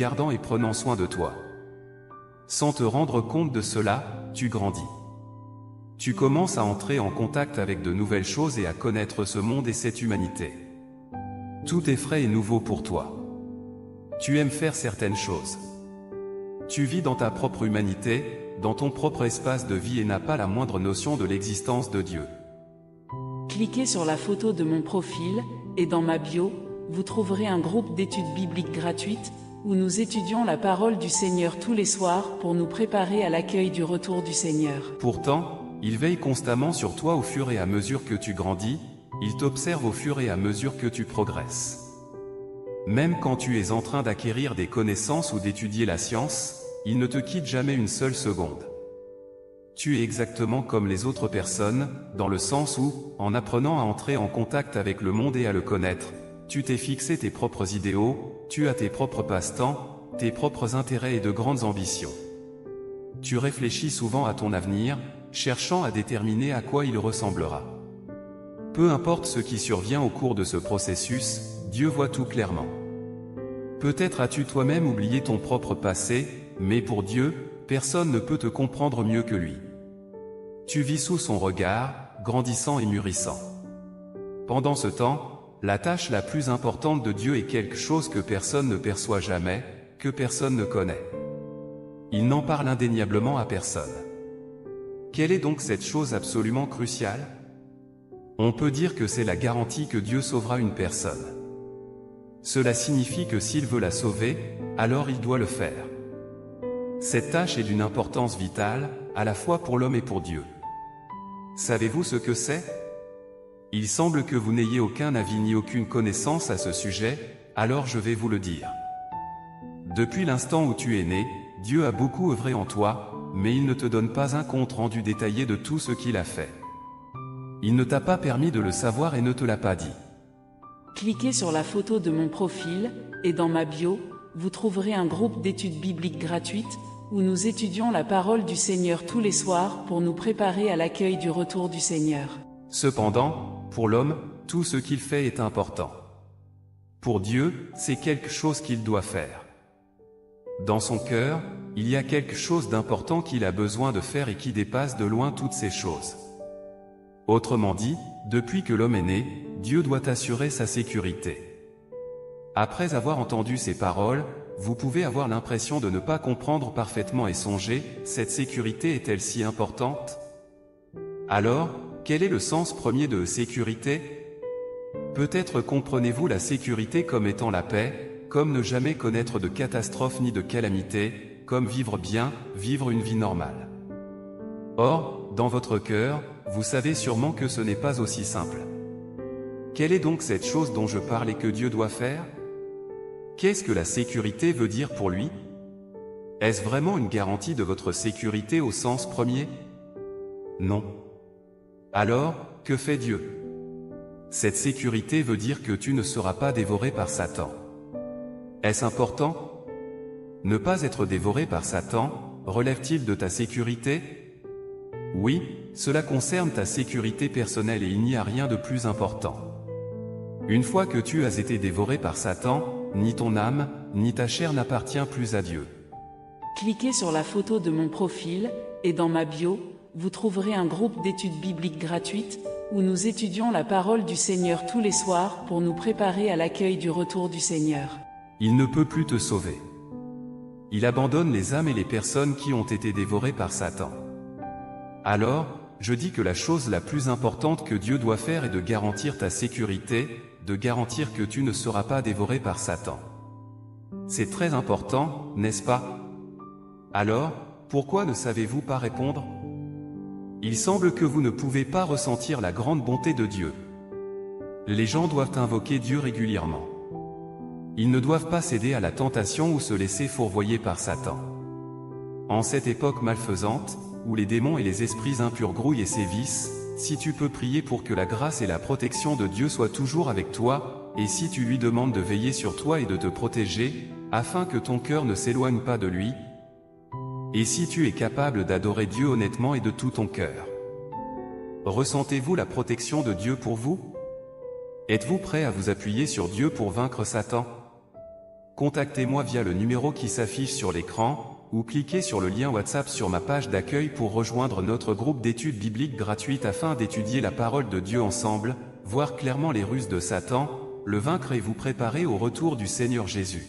gardant et prenant soin de toi. Sans te rendre compte de cela, tu grandis. Tu commences à entrer en contact avec de nouvelles choses et à connaître ce monde et cette humanité. Tout est frais et nouveau pour toi. Tu aimes faire certaines choses. Tu vis dans ta propre humanité, dans ton propre espace de vie et n'as pas la moindre notion de l'existence de Dieu. Cliquez sur la photo de mon profil, et dans ma bio, vous trouverez un groupe d'études bibliques gratuites, où nous étudions la parole du Seigneur tous les soirs pour nous préparer à l'accueil du retour du Seigneur. Pourtant, il veille constamment sur toi au fur et à mesure que tu grandis, il t'observe au fur et à mesure que tu progresses. Même quand tu es en train d'acquérir des connaissances ou d'étudier la science, il ne te quitte jamais une seule seconde. Tu es exactement comme les autres personnes, dans le sens où, en apprenant à entrer en contact avec le monde et à le connaître, tu t'es fixé tes propres idéaux, tu as tes propres passe-temps, tes propres intérêts et de grandes ambitions. Tu réfléchis souvent à ton avenir, cherchant à déterminer à quoi il ressemblera. Peu importe ce qui survient au cours de ce processus, Dieu voit tout clairement. Peut-être as-tu toi-même oublié ton propre passé, mais pour Dieu, personne ne peut te comprendre mieux que lui. Tu vis sous son regard, grandissant et mûrissant. Pendant ce temps, la tâche la plus importante de Dieu est quelque chose que personne ne perçoit jamais, que personne ne connaît. Il n'en parle indéniablement à personne. Quelle est donc cette chose absolument cruciale? On peut dire que c'est la garantie que Dieu sauvera une personne. Cela signifie que s'il veut la sauver, alors il doit le faire. Cette tâche est d'une importance vitale, à la fois pour l'homme et pour Dieu. Savez-vous ce que c'est? Il semble que vous n'ayez aucun avis ni aucune connaissance à ce sujet, alors je vais vous le dire. Depuis l'instant où tu es né, Dieu a beaucoup œuvré en toi, mais il ne te donne pas un compte rendu détaillé de tout ce qu'il a fait. Il ne t'a pas permis de le savoir et ne te l'a pas dit. Cliquez sur la photo de mon profil, et dans ma bio, vous trouverez un groupe d'études bibliques gratuites, où nous étudions la parole du Seigneur tous les soirs pour nous préparer à l'accueil du retour du Seigneur. Cependant, pour l'homme, tout ce qu'il fait est important. Pour Dieu, c'est quelque chose qu'il doit faire. Dans son cœur, il y a quelque chose d'important qu'il a besoin de faire et qui dépasse de loin toutes ces choses. Autrement dit, depuis que l'homme est né, Dieu doit assurer sa sécurité. Après avoir entendu ces paroles, vous pouvez avoir l'impression de ne pas comprendre parfaitement et songer, cette sécurité est-elle si importante? Alors, quel est le sens premier de sécurité? Peut-être comprenez-vous la sécurité comme étant la paix, comme ne jamais connaître de catastrophe ni de calamité, comme vivre bien, vivre une vie normale. Or, dans votre cœur, vous savez sûrement que ce n'est pas aussi simple. Quelle est donc cette chose dont je parle et que Dieu doit faire? Qu'est-ce que la sécurité veut dire pour lui? Est-ce vraiment une garantie de votre sécurité au sens premier? Non. Alors, que fait Dieu? Cette sécurité veut dire que tu ne seras pas dévoré par Satan. Est-ce important? Ne pas être dévoré par Satan, relève-t-il de ta sécurité? Oui, cela concerne ta sécurité personnelle et il n'y a rien de plus important. Une fois que tu as été dévoré par Satan, ni ton âme, ni ta chair n'appartient plus à Dieu. Cliquez sur la photo de mon profil, et dans ma bio, vous trouverez un groupe d'études bibliques gratuites, où nous étudions la parole du Seigneur tous les soirs pour nous préparer à l'accueil du retour du Seigneur. Il ne peut plus te sauver. Il abandonne les âmes et les personnes qui ont été dévorées par Satan. Alors, je dis que la chose la plus importante que Dieu doit faire est de garantir ta sécurité, de garantir que tu ne seras pas dévoré par Satan. C'est très important, n'est-ce pas? Alors, pourquoi ne savez-vous pas répondre? Il semble que vous ne pouvez pas ressentir la grande bonté de Dieu. Les gens doivent invoquer Dieu régulièrement. Ils ne doivent pas céder à la tentation ou se laisser fourvoyer par Satan. En cette époque malfaisante, où les démons et les esprits impurs grouillent et sévissent, si tu peux prier pour que la grâce et la protection de Dieu soient toujours avec toi, et si tu lui demandes de veiller sur toi et de te protéger, afin que ton cœur ne s'éloigne pas de lui, et si tu es capable d'adorer Dieu honnêtement et de tout ton cœur. Ressentez-vous la protection de Dieu pour vous? Êtes-vous prêt à vous appuyer sur Dieu pour vaincre Satan? contactez-moi via le numéro qui s'affiche sur l'écran, ou cliquez sur le lien WhatsApp sur ma page d'accueil pour rejoindre notre groupe d'études bibliques gratuites afin d'étudier la parole de Dieu ensemble, voir clairement les ruses de Satan, le vaincre et vous préparer au retour du Seigneur Jésus.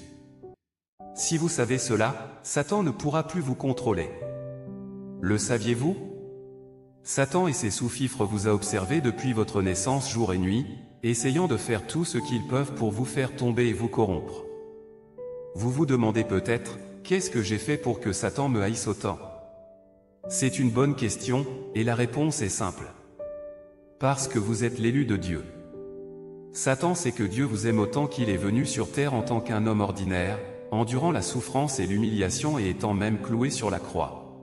Si vous savez cela, Satan ne pourra plus vous contrôler. Le saviez-vous? Satan et ses sous-fifres vous a observé depuis votre naissance jour et nuit, essayant de faire tout ce qu'ils peuvent pour vous faire tomber et vous corrompre. Vous vous demandez peut-être, qu'est-ce que j'ai fait pour que Satan me haïsse autant? C'est une bonne question, et la réponse est simple. Parce que vous êtes l'élu de Dieu. Satan sait que Dieu vous aime autant qu'il est venu sur terre en tant qu'un homme ordinaire, endurant la souffrance et l'humiliation et étant même cloué sur la croix.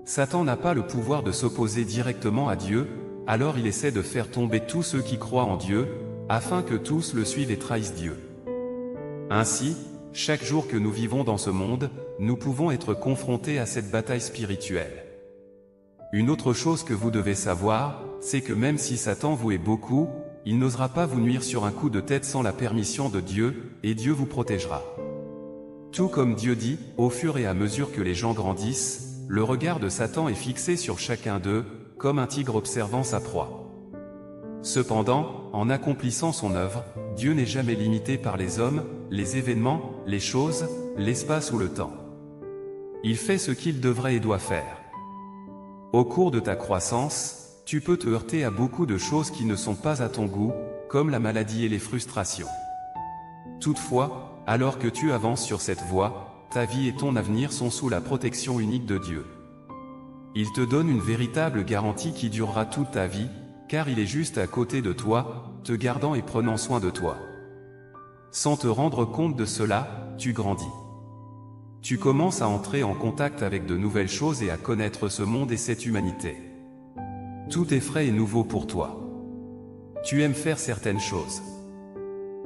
Satan n'a pas le pouvoir de s'opposer directement à Dieu, alors il essaie de faire tomber tous ceux qui croient en Dieu, afin que tous le suivent et trahissent Dieu. Ainsi, chaque jour que nous vivons dans ce monde, nous pouvons être confrontés à cette bataille spirituelle. Une autre chose que vous devez savoir, c'est que même si Satan vous hait beaucoup, il n'osera pas vous nuire sur un coup de tête sans la permission de Dieu, et Dieu vous protégera. Tout comme Dieu dit, au fur et à mesure que les gens grandissent, le regard de Satan est fixé sur chacun d'eux, comme un tigre observant sa proie. Cependant, en accomplissant son œuvre, Dieu n'est jamais limité par les hommes, les événements, les choses, l'espace ou le temps. Il fait ce qu'il devrait et doit faire. Au cours de ta croissance, tu peux te heurter à beaucoup de choses qui ne sont pas à ton goût, comme la maladie et les frustrations. Toutefois, alors que tu avances sur cette voie, ta vie et ton avenir sont sous la protection unique de Dieu. Il te donne une véritable garantie qui durera toute ta vie, car il est juste à côté de toi, te gardant et prenant soin de toi. Sans te rendre compte de cela, tu grandis. Tu commences à entrer en contact avec de nouvelles choses et à connaître ce monde et cette humanité. Tout est frais et nouveau pour toi. Tu aimes faire certaines choses.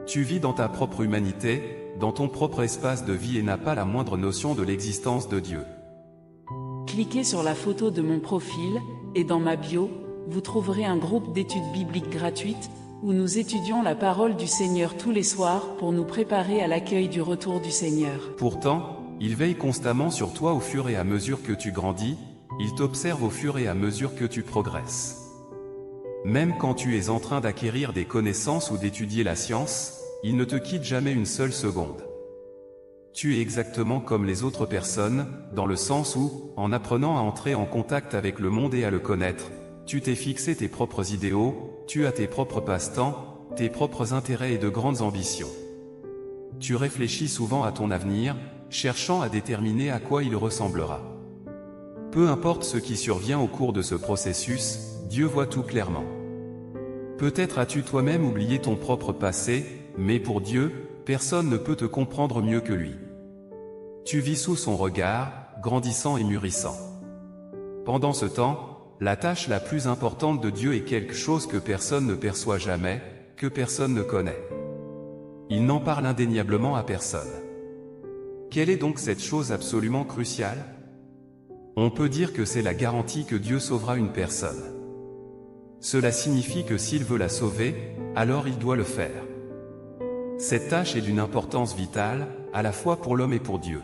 Tu vis dans ta propre humanité, dans ton propre espace de vie et n'as pas la moindre notion de l'existence de Dieu. Cliquez sur la photo de mon profil, et dans ma bio, vous trouverez un groupe d'études bibliques gratuites, où nous étudions la parole du Seigneur tous les soirs pour nous préparer à l'accueil du retour du Seigneur. Pourtant, il veille constamment sur toi au fur et à mesure que tu grandis, il t'observe au fur et à mesure que tu progresses. Même quand tu es en train d'acquérir des connaissances ou d'étudier la science, il ne te quitte jamais une seule seconde. Tu es exactement comme les autres personnes, dans le sens où, en apprenant à entrer en contact avec le monde et à le connaître, tu t'es fixé tes propres idéaux, tu as tes propres passe-temps, tes propres intérêts et de grandes ambitions. Tu réfléchis souvent à ton avenir, cherchant à déterminer à quoi il ressemblera. Peu importe ce qui survient au cours de ce processus, Dieu voit tout clairement. Peut-être as-tu toi-même oublié ton propre passé, mais pour Dieu, personne ne peut te comprendre mieux que lui. Tu vis sous son regard, grandissant et mûrissant. Pendant ce temps, la tâche la plus importante de Dieu est quelque chose que personne ne perçoit jamais, que personne ne connaît. Il n'en parle indéniablement à personne. Quelle est donc cette chose absolument cruciale? On peut dire que c'est la garantie que Dieu sauvera une personne. Cela signifie que s'il veut la sauver, alors il doit le faire. Cette tâche est d'une importance vitale, à la fois pour l'homme et pour Dieu.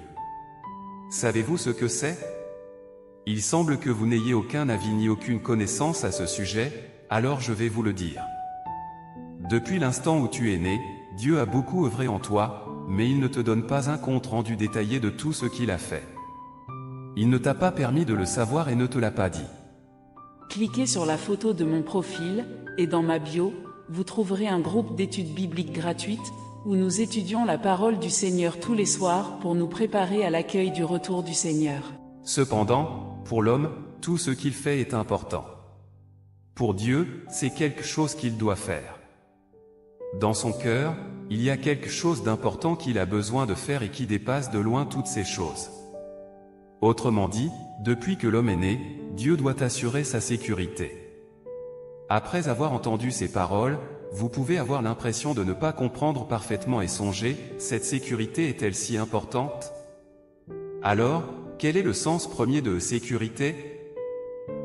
Savez-vous ce que c'est? Il semble que vous n'ayez aucun avis ni aucune connaissance à ce sujet, alors je vais vous le dire. Depuis l'instant où tu es né, Dieu a beaucoup œuvré en toi, mais il ne te donne pas un compte rendu détaillé de tout ce qu'il a fait. Il ne t'a pas permis de le savoir et ne te l'a pas dit. Cliquez sur la photo de mon profil, et dans ma bio, vous trouverez un groupe d'études bibliques gratuites, où nous étudions la parole du Seigneur tous les soirs pour nous préparer à l'accueil du retour du Seigneur. Cependant, pour l'homme, tout ce qu'il fait est important. Pour Dieu, c'est quelque chose qu'il doit faire. Dans son cœur, il y a quelque chose d'important qu'il a besoin de faire et qui dépasse de loin toutes ces choses. Autrement dit, depuis que l'homme est né, Dieu doit assurer sa sécurité. Après avoir entendu ces paroles, vous pouvez avoir l'impression de ne pas comprendre parfaitement et songer, cette sécurité est-elle si importante? Alors, quel est le sens premier de sécurité?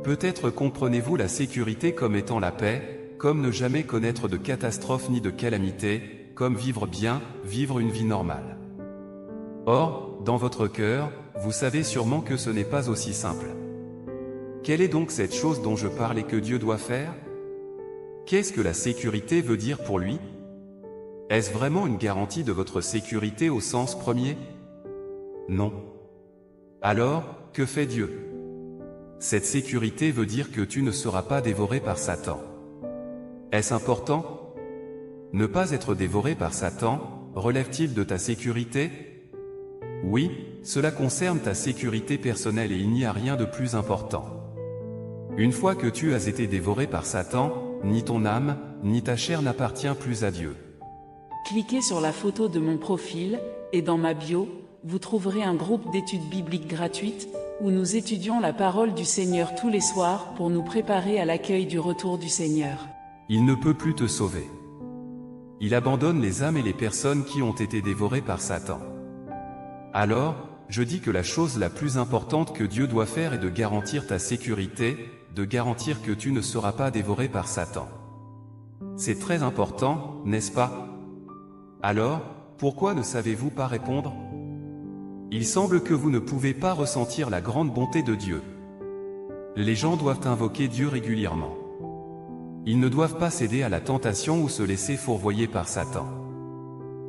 Peut-être comprenez-vous la sécurité comme étant la paix, comme ne jamais connaître de catastrophe ni de calamité, comme vivre bien, vivre une vie normale. Or, dans votre cœur, vous savez sûrement que ce n'est pas aussi simple. Quelle est donc cette chose dont je parle et que Dieu doit faire? Qu'est-ce que la sécurité veut dire pour lui? Est-ce vraiment une garantie de votre sécurité au sens premier? Non. Alors, que fait Dieu? Cette sécurité veut dire que tu ne seras pas dévoré par Satan. Est-ce important? Ne pas être dévoré par Satan, relève-t-il de ta sécurité? Oui, cela concerne ta sécurité personnelle et il n'y a rien de plus important. Une fois que tu as été dévoré par Satan, ni ton âme, ni ta chair n'appartient plus à Dieu. Cliquez sur la photo de mon profil, et dans ma bio, vous trouverez un groupe d'études bibliques gratuites, où nous étudions la parole du Seigneur tous les soirs pour nous préparer à l'accueil du retour du Seigneur. Il ne peut plus te sauver. Il abandonne les âmes et les personnes qui ont été dévorées par Satan. Alors, je dis que la chose la plus importante que Dieu doit faire est de garantir ta sécurité, de garantir que tu ne seras pas dévoré par Satan. C'est très important, n'est-ce pas? Alors, pourquoi ne savez-vous pas répondre? Il semble que vous ne pouvez pas ressentir la grande bonté de Dieu. Les gens doivent invoquer Dieu régulièrement. Ils ne doivent pas céder à la tentation ou se laisser fourvoyer par Satan.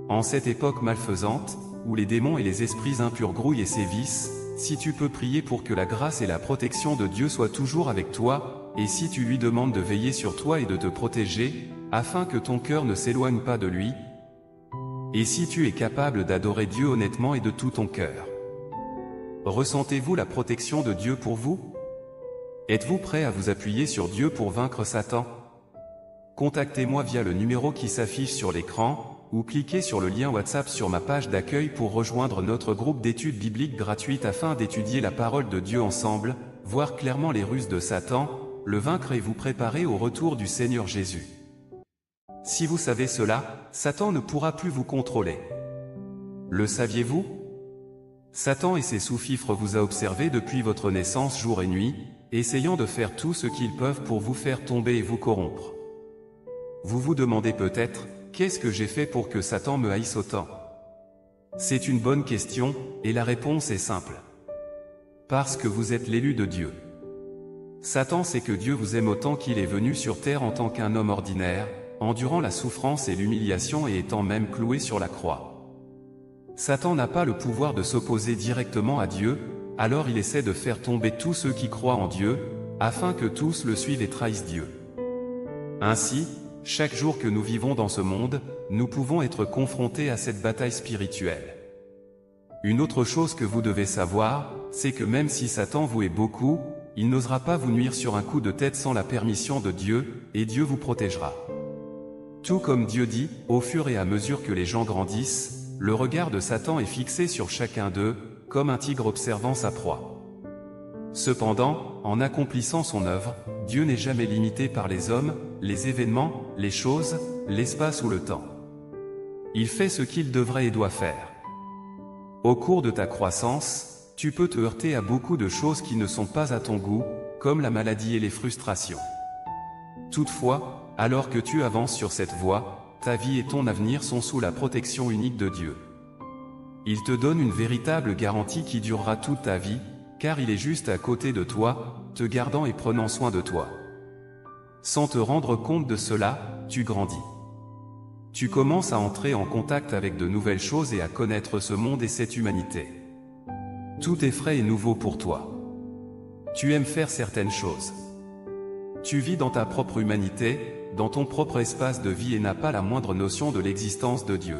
En cette époque malfaisante, où les démons et les esprits impurs grouillent et sévissent, si tu peux prier pour que la grâce et la protection de Dieu soient toujours avec toi, et si tu lui demandes de veiller sur toi et de te protéger, afin que ton cœur ne s'éloigne pas de lui, et si tu es capable d'adorer Dieu honnêtement et de tout ton cœur. Ressentez-vous la protection de Dieu pour vous? Êtes-vous prêt à vous appuyer sur Dieu pour vaincre Satan? Contactez-moi via le numéro qui s'affiche sur l'écran, ou cliquez sur le lien WhatsApp sur ma page d'accueil pour rejoindre notre groupe d'études bibliques gratuites afin d'étudier la parole de Dieu ensemble, voir clairement les ruses de Satan, le vaincre et vous préparer au retour du Seigneur Jésus. Si vous savez cela, Satan ne pourra plus vous contrôler. Le saviez-vous? Satan et ses sous-fifres vous a observé depuis votre naissance jour et nuit, essayant de faire tout ce qu'ils peuvent pour vous faire tomber et vous corrompre. Vous vous demandez peut-être, qu'est-ce que j'ai fait pour que Satan me haïsse autant? C'est une bonne question, et la réponse est simple. Parce que vous êtes l'élu de Dieu. Satan sait que Dieu vous aime autant qu'il est venu sur terre en tant qu'un homme ordinaire, endurant la souffrance et l'humiliation et étant même cloué sur la croix. Satan n'a pas le pouvoir de s'opposer directement à Dieu, alors il essaie de faire tomber tous ceux qui croient en Dieu, afin que tous le suivent et trahissent Dieu. Ainsi, chaque jour que nous vivons dans ce monde, nous pouvons être confrontés à cette bataille spirituelle. Une autre chose que vous devez savoir, c'est que même si Satan vous hait beaucoup, il n'osera pas vous nuire sur un coup de tête sans la permission de Dieu, et Dieu vous protégera. Tout comme Dieu dit, au fur et à mesure que les gens grandissent, le regard de Satan est fixé sur chacun d'eux, comme un tigre observant sa proie. Cependant, en accomplissant son œuvre, Dieu n'est jamais limité par les hommes, les événements, les choses, l'espace ou le temps. Il fait ce qu'il devrait et doit faire. Au cours de ta croissance, tu peux te heurter à beaucoup de choses qui ne sont pas à ton goût, comme la maladie et les frustrations. Toutefois, alors que tu avances sur cette voie, ta vie et ton avenir sont sous la protection unique de Dieu. Il te donne une véritable garantie qui durera toute ta vie, car il est juste à côté de toi, te gardant et prenant soin de toi. Sans te rendre compte de cela, tu grandis. Tu commences à entrer en contact avec de nouvelles choses et à connaître ce monde et cette humanité. Tout est frais et nouveau pour toi. Tu aimes faire certaines choses. Tu vis dans ta propre humanité, dans ton propre espace de vie et n'as pas la moindre notion de l'existence de Dieu.